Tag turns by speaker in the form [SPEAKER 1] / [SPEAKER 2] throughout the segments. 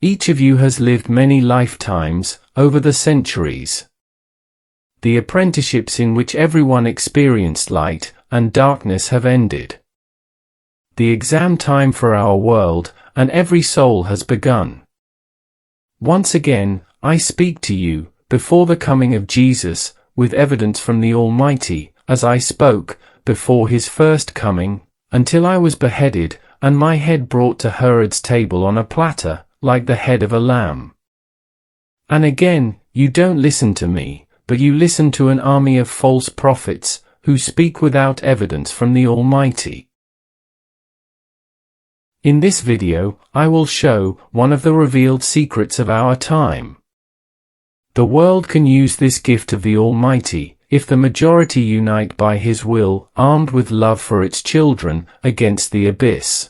[SPEAKER 1] Each of you has lived many lifetimes, over the centuries. The apprenticeships in which everyone experienced light and darkness have ended. The exam time for our world and every soul has begun. Once again, I speak to you, before the coming of Jesus, with evidence from the Almighty, as I spoke, before his first coming, until I was beheaded, and my head brought to Herod's table on a platter, like the head of a lamb. And again, you don't listen to me, but you listen to an army of false prophets, who speak without evidence from the Almighty. In this video, I will show one of the revealed secrets of our time. The world can use this gift of the Almighty, if the majority unite by His will, armed with love for its children, against the abyss.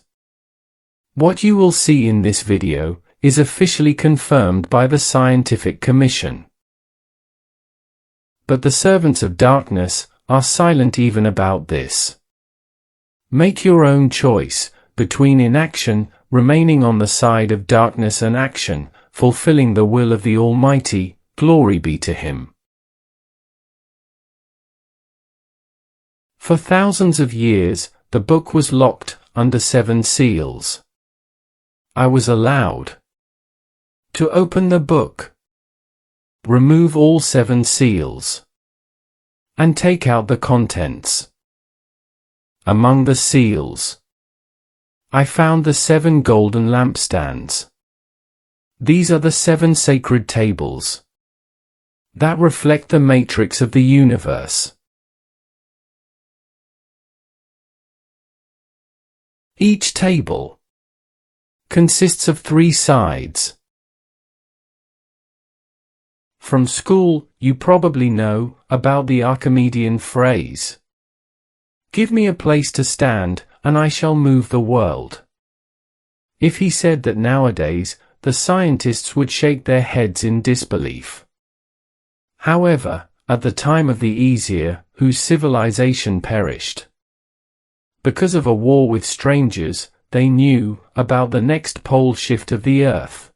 [SPEAKER 1] What you will see in this video is officially confirmed by the Scientific Commission. But the servants of darkness are silent even about this. Make your own choice between inaction, remaining on the side of darkness, and action, fulfilling the will of the Almighty. Glory be to Him. For thousands of years, the book was locked under 7 seals. I was allowed to open the book, remove all 7 seals, and take out the contents. Among the seals, I found the 7 golden lampstands. These are the 7 sacred tables that reflect the matrix of the universe. Each table consists of 3 sides. From school, you probably know about the Archimedean phrase, "Give me a place to stand, and I shall move the world." If he said that nowadays, the scientists would shake their heads in disbelief. However, at the time of the Aesir, whose civilization perished because of a war with strangers, they knew about the next pole shift of the Earth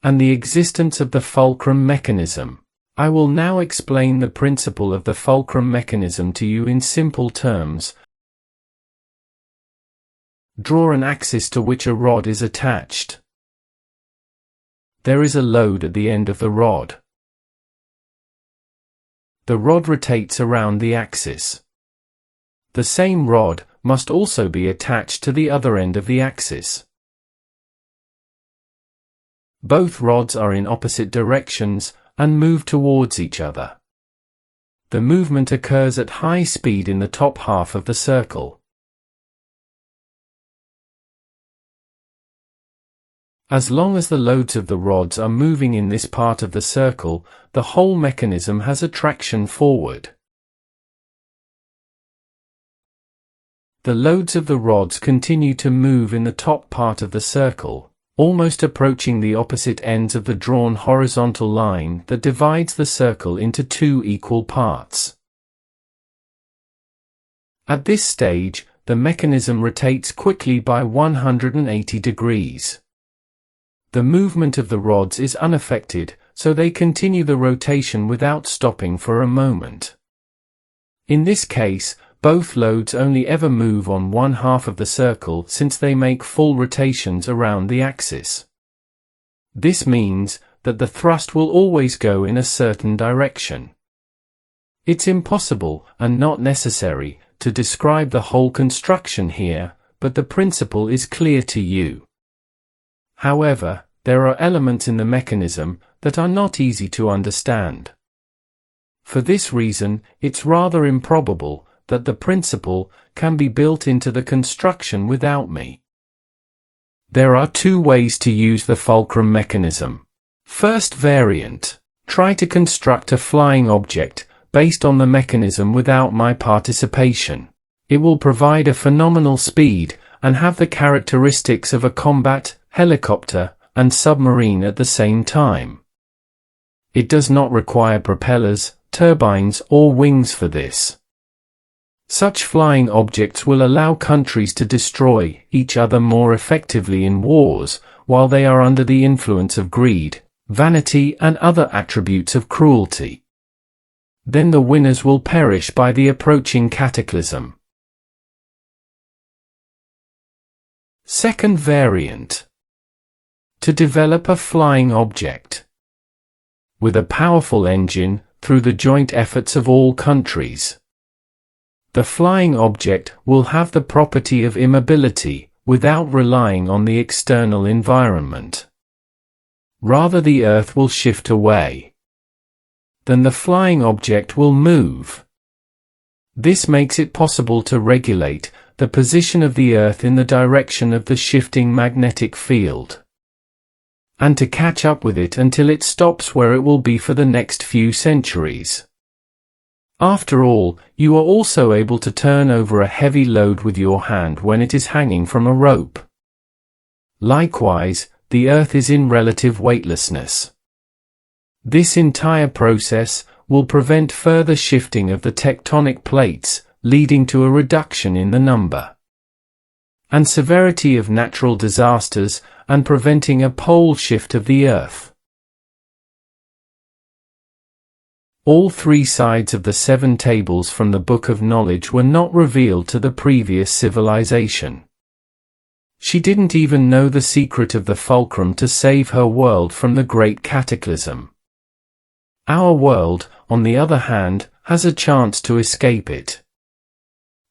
[SPEAKER 1] and the existence of the fulcrum mechanism. I will now explain the principle of the fulcrum mechanism to you in simple terms. Draw an axis to which a rod is attached. There is a load at the end of the rod. The rod rotates around the axis. The same rod must also be attached to the other end of the axis. Both rods are in opposite directions and move towards each other. The movement occurs at high speed in the top half of the circle. As long as the loads of the rods are moving in this part of the circle, the whole mechanism has a traction forward. The loads of the rods continue to move in the top part of the circle, almost approaching the opposite ends of the drawn horizontal line that divides the circle into 2 equal parts. At this stage, the mechanism rotates quickly by 180 degrees. The movement of the rods is unaffected, so they continue the rotation without stopping for a moment. In this case, both loads only ever move on one half of the circle since they make full rotations around the axis. This means that the thrust will always go in a certain direction. It's impossible, and not necessary, to describe the whole construction here, but the principle is clear to you. However, there are elements in the mechanism that are not easy to understand. For this reason, it's rather improbable that the principle can be built into the construction without me. There are 2 ways to use the fulcrum mechanism. First variant: try to construct a flying object based on the mechanism without my participation. It will provide a phenomenal speed and have the characteristics of a combat helicopter and submarine at the same time. It does not require propellers, turbines, or wings for this. Such flying objects will allow countries to destroy each other more effectively in wars, while they are under the influence of greed, vanity, and other attributes of cruelty. Then the winners will perish by the approaching cataclysm. Second variant. To develop a flying object. With a powerful engine, through the joint efforts of all countries. The flying object will have the property of immobility, without relying on the external environment. Rather, the Earth will shift away. Then the flying object will move. This makes it possible to regulate the position of the Earth in the direction of the shifting magnetic field, and to catch up with it until it stops where it will be for the next few centuries. After all, you are also able to turn over a heavy load with your hand when it is hanging from a rope. Likewise, the Earth is in relative weightlessness. This entire process will prevent further shifting of the tectonic plates, leading to a reduction in the number and severity of natural disasters, and preventing a pole shift of the Earth. All three sides of the 7 tables from the Book of Knowledge were not revealed to the previous civilization. She didn't even know the secret of the fulcrum to save her world from the great cataclysm. Our world, on the other hand, has a chance to escape it.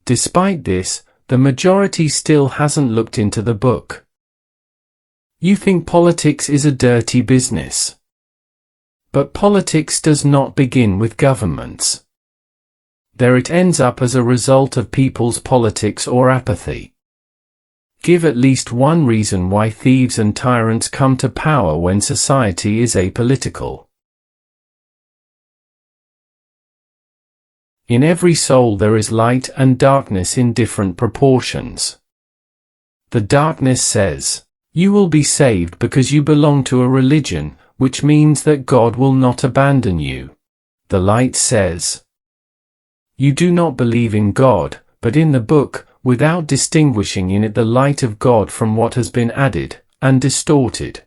[SPEAKER 1] Despite this, the majority still hasn't looked into the book. You think politics is a dirty business. But politics does not begin with governments. There it ends up as a result of people's politics or apathy. Give at least one reason why thieves and tyrants come to power when society is apolitical. In every soul there is light and darkness in different proportions. The darkness says, "You will be saved because you belong to a religion, which means that God will not abandon you." The light says, "You do not believe in God, but in the book," without distinguishing in it the light of God from what has been added and distorted.